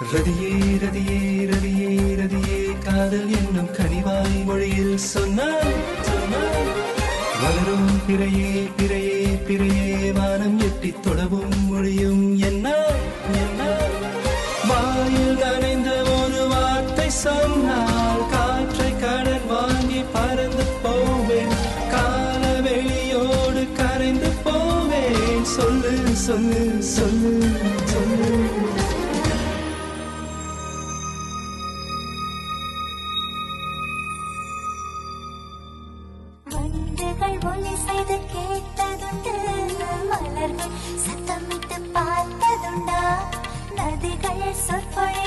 ரதியே ரதியே ரதியே ரதியே காதல் என்னும் கனிவாய் மொழியில் சொன்னாய் வளரும் பிறையே பிறையே பிறையே வானம் எட்டி தொழவும் மொழியும் என்ன என்ன வாயில் நனைந்த ஒரு வார்த்தை சொன்னால் காற்றை கடன் வாங்கி பறந்து போவேன் கால வெளியோடு கரைந்து போவேன் சொல்லு சொல்லு சொல்லு சொல்லு ஒலி செய்து கேட்டதுண்டு மலர்கள் சத்தமிட்டு பார்த்ததுண்டா நதிகள் சொற்பொழி